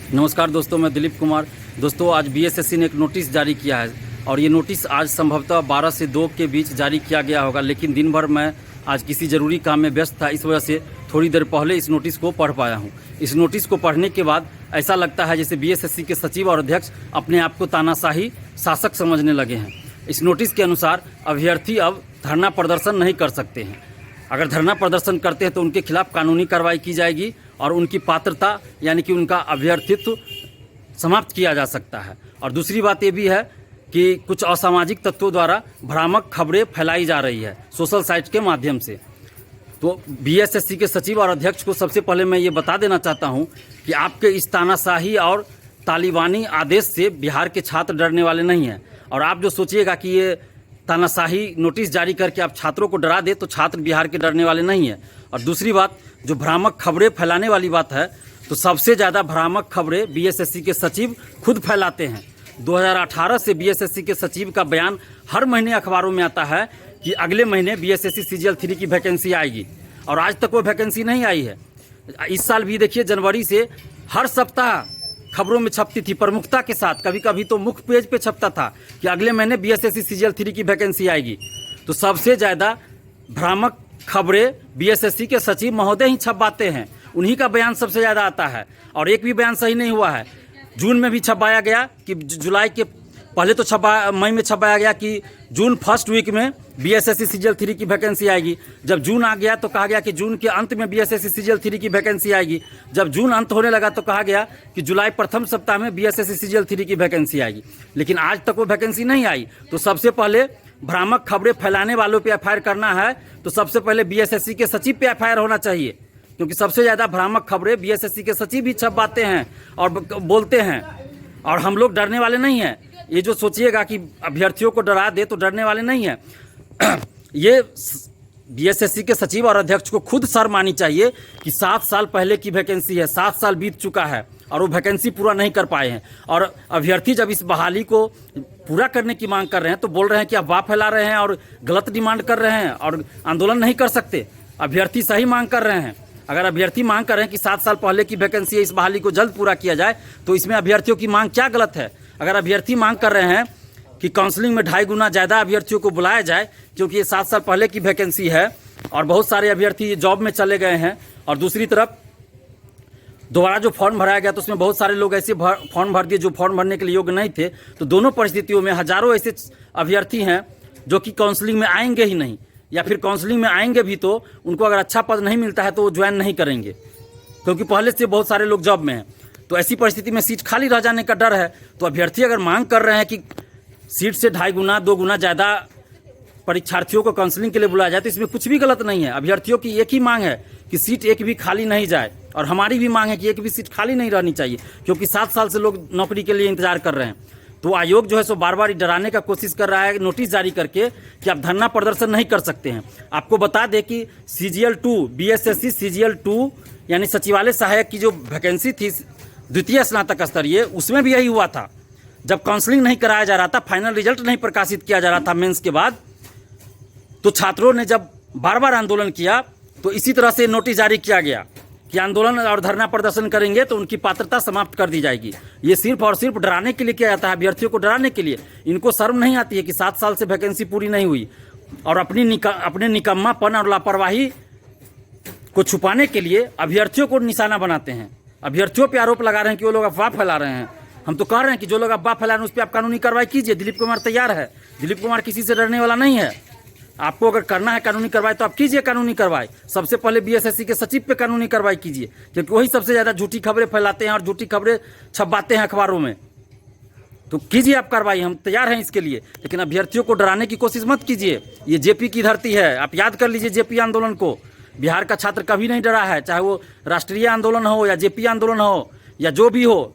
नमस्कार दोस्तों, मैं दिलीप कुमार। दोस्तों, आज बीएसएससी ने एक नोटिस जारी किया है और ये नोटिस आज संभवतः 12 से 2 के बीच जारी किया गया होगा, लेकिन दिन भर मैं आज किसी ज़रूरी काम में व्यस्त था, इस वजह से थोड़ी देर पहले इस नोटिस को पढ़ पाया हूँ। इस नोटिस को पढ़ने के बाद ऐसा लगता है जैसे बीएसएससी के सचिव और अध्यक्ष अपने आप को तानाशाही शासक समझने लगे हैं। इस नोटिस के अनुसार अभ्यर्थी अब धरना प्रदर्शन नहीं कर सकते हैं। अगर धरना प्रदर्शन करते हैं तो उनके खिलाफ कानूनी कार्रवाई की जाएगी और उनकी पात्रता यानी कि उनका अभ्यर्थित्व समाप्त किया जा सकता है। और दूसरी बात ये भी है कि कुछ असामाजिक तत्वों द्वारा भ्रामक खबरें फैलाई जा रही है सोशल साइट के माध्यम से। तो बीएसएससी के सचिव और अध्यक्ष को सबसे पहले मैं ये बता देना चाहता हूँ कि आपके इस तानाशाही और तालिबानी आदेश से बिहार के छात्र डरने वाले नहीं हैं। और आप जो सोचिएगा कि ये तानाशाही नोटिस जारी करके आप छात्रों को डरा दे तो छात्र बिहार के डरने वाले नहीं हैं। और दूसरी बात, जो भ्रामक खबरें फैलाने वाली बात है, तो सबसे ज़्यादा भ्रामक खबरें बीएसएससी के सचिव खुद फैलाते हैं। 2018 से बीएसएससी के सचिव का बयान हर महीने अखबारों में आता है कि अगले महीने बीएसएससी सीजीएल 3 की वैकेंसी आएगी, और आज तक वो वैकेंसी नहीं आई है। इस साल भी देखिए, जनवरी से हर सप्ताह खबरों में छपती थी प्रमुखता के साथ, कभी कभी तो मुख्य पेज पे छपता था कि अगले महीने बीएसएससी सीजीएल 3 की वैकेंसी आएगी। तो सबसे ज़्यादा भ्रामक खबरें बीएसएससी के सचिव महोदय ही छपवाते हैं, उन्हीं का बयान सबसे ज़्यादा आता है। और एक भी बयान सही नहीं हुआ है। जून में भी छपाया गया कि जुलाई के पहले तो मई में छपाया गया कि जून फर्स्ट वीक में बीएसएससी सीजीएल 3 की वैकेंसी आएगी। जब जून आ गया तो कहा गया कि जून के अंत में बीएसएससी सीजीएल 3 की वैकेंसी आएगी। जब जून अंत होने लगा तो कहा गया कि जुलाई प्रथम सप्ताह में बीएसएससी सीजीएल 3 की वैकेंसी आएगी, लेकिन आज तक वो वैकेंसी नहीं आई। तो सबसे पहले भ्रामक खबरें फैलाने वालों पे एफआईआर करना है तो सबसे पहले बीएसएससी के सचिव पे एफआईआर होना चाहिए, क्योंकि सबसे ज़्यादा भ्रामक खबरें बीएसएससी के सचिव भी छपवाते हैं और बोलते हैं। और हम लोग डरने वाले नहीं हैं। ये जो सोचिएगा कि अभ्यर्थियों को डरा दे तो डरने वाले नहीं हैं। ये बीएसएससी के सचिव और अध्यक्ष को खुद शर्म आनी चाहिए कि 7 साल पहले की वैकेंसी है, 7 साल बीत चुका है और वो वैकेंसी पूरा नहीं कर पाए हैं। और अभ्यर्थी जब इस बहाली को पूरा करने की मांग कर रहे हैं तो बोल रहे हैं कि अफवाह फैला रहे हैं और गलत डिमांड कर रहे हैं और आंदोलन नहीं कर सकते। अभ्यर्थी सही मांग कर रहे हैं। अगर अभ्यर्थी मांग कर रहे हैं कि 7 साल पहले की वैकेंसी है, इस बहाली को जल्द पूरा किया जाए, तो इसमें अभ्यर्थियों की मांग क्या गलत है? अगर अभ्यर्थी मांग कर रहे हैं कि काउंसलिंग में 2.5 गुना ज़्यादा अभ्यर्थियों को बुलाया जाए, क्योंकि ये 7 साल पहले की वैकेंसी है और बहुत सारे अभ्यर्थी जॉब में चले गए हैं, और दूसरी तरफ दोबारा जो फॉर्म भराया गया तो उसमें बहुत सारे लोग ऐसे फॉर्म भर दिए जो फॉर्म भरने के लिए योग्य नहीं थे। तो दोनों परिस्थितियों में हजारों ऐसे अभ्यर्थी हैं जो कि काउंसलिंग में आएंगे ही नहीं, या फिर काउंसलिंग में आएंगे भी तो उनको अगर अच्छा पद नहीं मिलता है तो वो ज्वाइन नहीं करेंगे, क्योंकि पहले से बहुत सारे लोग जॉब में हैं। तो ऐसी परिस्थिति में सीट खाली रह जाने का डर है। तो अभ्यर्थी अगर मांग कर रहे हैं कि सीट से 2.5 गुना 2 गुना ज़्यादा परीक्षार्थियों को काउंसलिंग के लिए बुलाया जाए, तो इसमें कुछ भी गलत नहीं है। अभ्यर्थियों की एक ही मांग है कि सीट एक भी खाली नहीं जाए, और हमारी भी मांग है कि एक भी सीट खाली नहीं रहनी चाहिए, क्योंकि 7 साल से लोग नौकरी के लिए इंतजार कर रहे हैं। तो आयोग जो है सो बार बार डराने का कोशिश कर रहा है नोटिस जारी करके कि आप धरना प्रदर्शन नहीं कर सकते हैं। आपको बता दें कि सीजीएल 2 बीएसएससी सीजीएल 2 यानी सचिवालय सहायक की जो वैकेंसी थी द्वितीय स्नातक स्तरीय, उसमें भी यही हुआ था। जब काउंसलिंग नहीं कराया जा रहा था, फाइनल रिजल्ट नहीं प्रकाशित किया जा रहा था मेंस के बाद, तो छात्रों ने जब बार बार आंदोलन किया तो इसी तरह से नोटिस जारी किया गया कि आंदोलन और धरना प्रदर्शन करेंगे तो उनकी पात्रता समाप्त कर दी जाएगी। ये सिर्फ और सिर्फ डराने के लिए किया जाता है, अभ्यर्थियों को डराने के लिए। इनको शर्म नहीं आती है कि 7 साल से वैकेंसी पूरी नहीं हुई, और अपने निकम्मापन और लापरवाही को छुपाने के लिए अभ्यर्थियों को निशाना बनाते हैं। अभ्यर्थियों पर आरोप लगा रहे हैं कि वो लोग अफवाह फैला रहे हैं। हम तो कह रहे हैं कि जो लोग अफवाह फैला रहे हैं उस पर आप कानूनी कार्रवाई कीजिए। दिलीप कुमार तैयार है। दिलीप कुमार किसी से डरने वाला नहीं है। आपको अगर करना है कानूनी कार्रवाई तो आप कीजिए कानूनी कार्रवाई। सबसे पहले बीएसएससी के सचिव पे कानूनी कार्रवाई कीजिए, क्योंकि वही सबसे ज़्यादा झूठी खबरें फैलाते हैं और झूठी खबरें छपवाते हैं अखबारों में। तो कीजिए आप कार्रवाई, हम तैयार हैं इसके लिए, लेकिन अभ्यर्थियों को डराने की कोशिश मत कीजिए। ये जेपी की धरती है, आप याद कर लीजिए जेपी आंदोलन को। बिहार का छात्र कभी नहीं डरा है, चाहे वो राष्ट्रीय आंदोलन हो या जेपी आंदोलन हो या जो भी हो।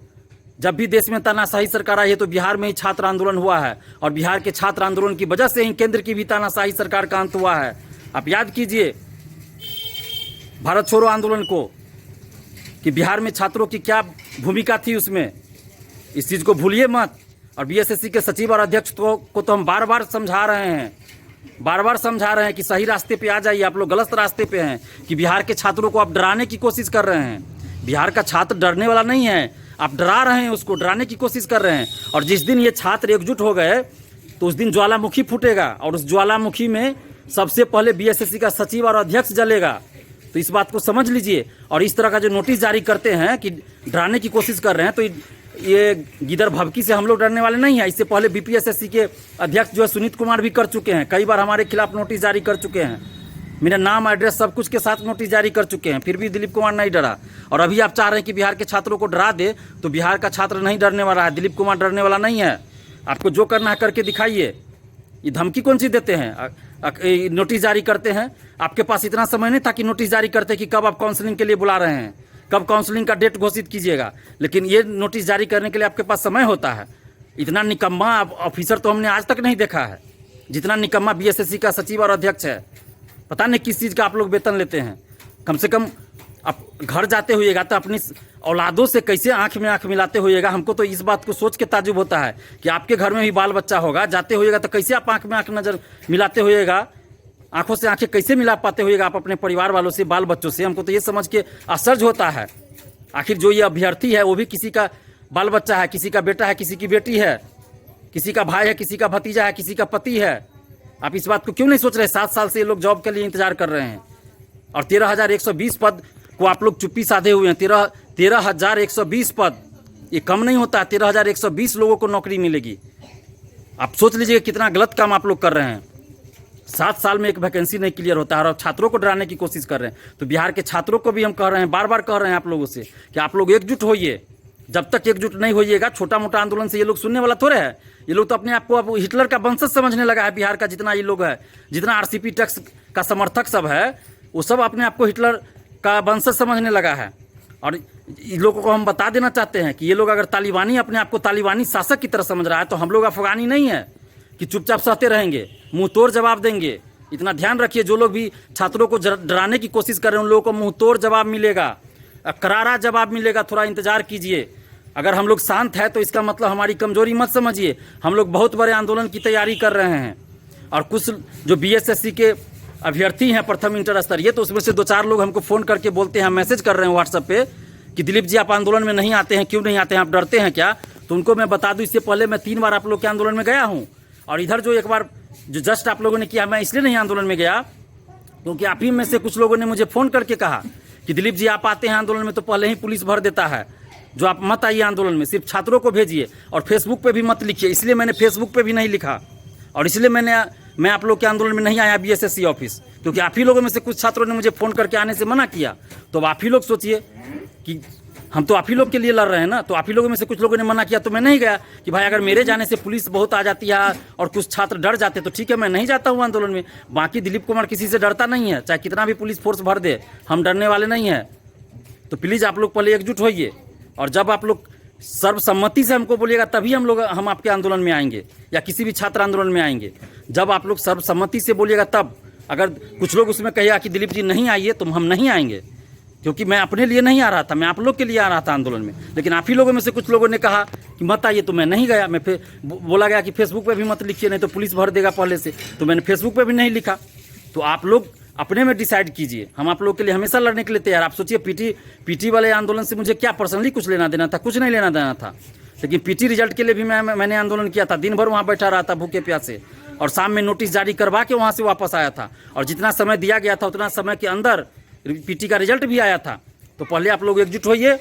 जब भी देश में तानाशाही सरकार आई है तो बिहार में ही छात्र आंदोलन हुआ है, और बिहार के छात्र आंदोलन की वजह से ही केंद्र की भी तानाशाही सरकार का अंत हुआ है। आप याद कीजिए भारत छोड़ो आंदोलन को, कि बिहार में छात्रों की क्या भूमिका थी उसमें। इस चीज़ को भूलिए मत। और बीएसएससी के सचिव और अध्यक्ष को तो हम बार बार समझा रहे हैं कि सही रास्ते पे आ जाइए, आप लोग गलत रास्ते पे हैं, कि बिहार के छात्रों को आप डराने की कोशिश कर रहे हैं। बिहार का छात्र डरने वाला नहीं है। आप डरा रहे हैं, उसको डराने की कोशिश कर रहे हैं। और जिस दिन ये छात्र एकजुट हो गए तो उस दिन ज्वालामुखी फूटेगा और उस ज्वालामुखी में सबसे पहले बीएसएससी का सचिव और अध्यक्ष जलेगा। तो इस बात को समझ लीजिए। और इस तरह का जो नोटिस जारी करते हैं कि डराने की कोशिश कर रहे हैं, तो ये गिदर भभकी से हम लोग डरने वाले नहीं हैं। इससे पहले बीपीएसएससी के अध्यक्ष जो है सुनीत कुमार भी कर चुके हैं, कई बार हमारे खिलाफ नोटिस जारी कर चुके हैं, मेरा नाम एड्रेस सब कुछ के साथ नोटिस जारी कर चुके हैं, फिर भी दिलीप कुमार नहीं डरा। और अभी आप चाह रहे हैं कि बिहार के छात्रों को डरा दे, तो बिहार का छात्र नहीं डरने वाला है, दिलीप कुमार डरने वाला नहीं है। आपको जो करना है करके दिखाइए। ये धमकी कौन सी देते हैं, नोटिस जारी करते हैं? आपके पास इतना समय नहीं था कि नोटिस जारी करते कि कब आप काउंसलिंग के लिए बुला रहे हैं, कब काउंसलिंग का डेट घोषित कीजिएगा, लेकिन ये नोटिस जारी करने के लिए आपके पास समय होता है। इतना निकम्मा ऑफिसर तो हमने आज तक नहीं देखा है जितना निकम्मा बीएसएससी का सचिव और अध्यक्ष है। पता नहीं किस चीज़ का आप लोग वेतन लेते हैं। कम से कम आप घर जाते होइएगा तो अपनी औलादों से कैसे आंख में आंख मिलाते होइएगा। हमको तो इस बात को सोच के ताजुब होता है कि आपके घर में भी बाल बच्चा होगा, जाते होइएगा तो कैसे आप आंख में आंख नजर मिलाते होइएगा, आंखों से आंखें कैसे मिला पाते होइएगा आप अपने परिवार वालों से, बाल बच्चों से। हमको तो ये समझ के आश्चर्य होता है, आखिर जो ये अभ्यर्थी है वो भी किसी का बाल बच्चा है, किसी का बेटा है, किसी की बेटी है, किसी का भाई है, किसी का भतीजा है, किसी का पति है। आप इस बात को क्यों नहीं सोच रहे? 7 साल से ये लोग जॉब के लिए इंतजार कर रहे हैं और 13,120 पद को आप लोग चुप्पी साधे हुए हैं। 13,120 पद, ये कम नहीं होता। 13,120 लोगों को नौकरी मिलेगी। आप सोच लीजिए कितना गलत काम आप लोग कर रहे हैं। 7 साल में एक वैकेंसी नहीं क्लियर होता है और छात्रों को डराने की कोशिश कर रहे हैं। तो बिहार के छात्रों को भी हम कह रहे हैं, बार बार कह रहे हैं आप लोगों से कि आप लोग एकजुट होइए। जब तक एकजुट नहीं होइएगा, छोटा मोटा आंदोलन से ये लोग सुनने वाला थोड़े है। ये लोग तो अपने आप को अब हिटलर का वंशज समझने लगा है। बिहार का जितना ये लोग है, जितना आरसीपी टैक्स का समर्थक सब है, वो सब अपने आप को हिटलर का वंशज समझने लगा है। और इन लोगों को हम बता देना चाहते हैं कि ये लोग अगर तालिबानी, अपने आप को तालिबानी शासक की तरह समझ रहा है, तो हम लोग अफगानी नहीं है कि चुपचाप सहते रहेंगे, मुंह तोड़ जवाब देंगे। इतना ध्यान रखिए, जो लोग भी छात्रों को डराने की कोशिश कर रहे हैं उन लोगों को मुंह तोड़ जवाब मिलेगा, करारा जवाब मिलेगा। थोड़ा इंतजार कीजिए। अगर हम लोग शांत है तो इसका मतलब हमारी कमजोरी मत समझिए। हम लोग बहुत बड़े आंदोलन की तैयारी कर रहे हैं। और कुछ जो बीएसएससी के अभ्यर्थी हैं प्रथम इंटर स्तरीय, तो उसमें से 2-4 लोग हमको फ़ोन करके बोलते हैं, मैसेज कर रहे हैं व्हाट्सएप पे कि दिलीप जी आप आंदोलन में नहीं आते हैं, क्यों नहीं आते हैं, आप डरते हैं क्या? तो उनको मैं बता दूं, इससे पहले मैं 3 बार आप लोग के आंदोलन में गया हूँ। और इधर जो एक बार जो जस्ट आप लोगों ने किया, मैं इसलिए नहीं आंदोलन में गया क्योंकि आप ही में से कुछ लोगों ने मुझे फ़ोन करके कहा कि दिलीप जी आप आते हैं आंदोलन में तो पहले ही पुलिस भर देता है, जो आप मत आइए आंदोलन में, सिर्फ छात्रों को भेजिए और फेसबुक पे भी मत लिखिए। इसलिए मैंने फेसबुक पे भी नहीं लिखा और इसलिए मैं आप लोग के आंदोलन में नहीं आया बीएसएससी ऑफिस, क्योंकि आप ही लोगों में से कुछ छात्रों ने मुझे फ़ोन करके आने से मना किया। तो अब आप ही लोग सोचिए कि हम तो आप ही लोग के लिए लड़ रहे हैं ना। तो आप ही लोगों में से कुछ लोगों ने मना किया तो मैं नहीं गया कि भाई अगर मेरे जाने से पुलिस बहुत आ जाती है और कुछ छात्र डर जाते तो ठीक है, मैं नहीं जाता हूँ आंदोलन में। बाकी दिलीप कुमार किसी से डरता नहीं है, चाहे कितना भी पुलिस फोर्स भर दे, हम डरने वाले नहीं हैं। तो प्लीज़ आप लोग पहले एकजुट होइए और जब आप लोग सर्वसम्मति से हमको बोलिएगा तभी हम आपके आंदोलन में आएंगे या किसी भी छात्र आंदोलन में आएंगे। जब आप लोग सर्वसम्मति से बोलिएगा तब। अगर कुछ लोग उसमें कहेगा कि दिलीप जी नहीं आइए तो हम नहीं आएंगे, क्योंकि मैं अपने लिए नहीं आ रहा था, मैं आप लोग के लिए आ रहा था आंदोलन में। लेकिन आप ही लोगों में से कुछ लोगों ने कहा कि मत आइए तो मैं नहीं गया। मैं फिर बोला गया कि फेसबुक पे भी मत लिखिए नहीं तो पुलिस भर देगा पहले से, तो मैंने फेसबुक पे भी नहीं लिखा। तो आप लोग अपने में डिसाइड कीजिए, हम आप लोग के लिए हमेशा लड़ने के लिए तैयार। आप सोचिए पीटी वाले आंदोलन से मुझे क्या पर्सनली कुछ लेना देना था? कुछ नहीं लेना देना था। लेकिन पीटी रिजल्ट के लिए भी मैंने आंदोलन किया था, दिन भर वहाँ बैठा रहा था भूखे प्यासे और शाम में नोटिस जारी करवा के वहाँ से वापस आया था। और जितना समय दिया गया था उतना समय के अंदर पीटी का रिजल्ट भी आया था। तो पहले आप लोग एकजुट होइए,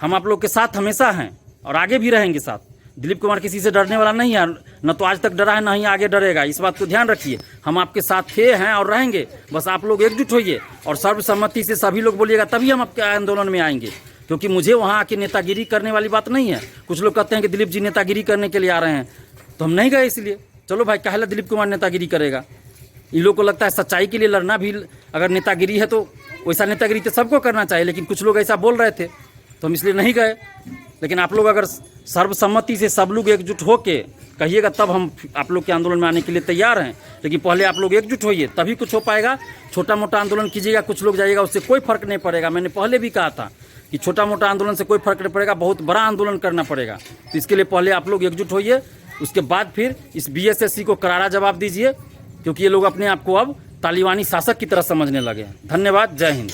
हम आप लोग के साथ हमेशा हैं और आगे भी रहेंगे साथ। दिलीप कुमार किसी से डरने वाला नहीं है, न तो आज तक डरा है, न ही आगे डरेगा। इस बात को ध्यान रखिए। हम आपके साथ थे, हैं और रहेंगे। बस आप लोग एकजुट होइए और सर्वसम्मति से सभी लोग बोलिएगा तभी हम आपके आंदोलन में आएंगे। क्योंकि मुझे वहाँ आके नेतागिरी करने वाली बात नहीं है। कुछ लोग कहते हैं कि दिलीप जी नेतागिरी करने के लिए आ रहे हैं, तो हम नहीं गए इसलिए। चलो भाई, काहे ला दिलीप कुमार नेतागिरी करेगा? इन लोगों को लगता है सच्चाई के लिए लड़ना भी अगर नेतागिरी है तो वैसा नेतागिरी तो सबको करना चाहिए। लेकिन कुछ लोग ऐसा बोल रहे थे तो हम इसलिए नहीं गए। लेकिन आप लोग अगर सर्वसम्मति से सब लोग एकजुट होके कहिएगा तब हम आप लोग के आंदोलन में आने के लिए तैयार हैं। लेकिन पहले आप लोग एकजुट होइए तभी कुछ हो पाएगा। छोटा मोटा आंदोलन कीजिएगा, कुछ लोग जाइएगा, उससे कोई फर्क नहीं पड़ेगा। मैंने पहले भी कहा था कि छोटा मोटा आंदोलन से कोई फर्क नहीं पड़ेगा, बहुत बड़ा आंदोलन करना पड़ेगा। तो इसके लिए पहले आप लोग एकजुट होइए, उसके बाद फिर इस बीएसएससी को करारा जवाब दीजिए, क्योंकि ये लोग अपने आप को अब तालिबानी शासक की तरह समझने लगे हैं। धन्यवाद, जय हिंद।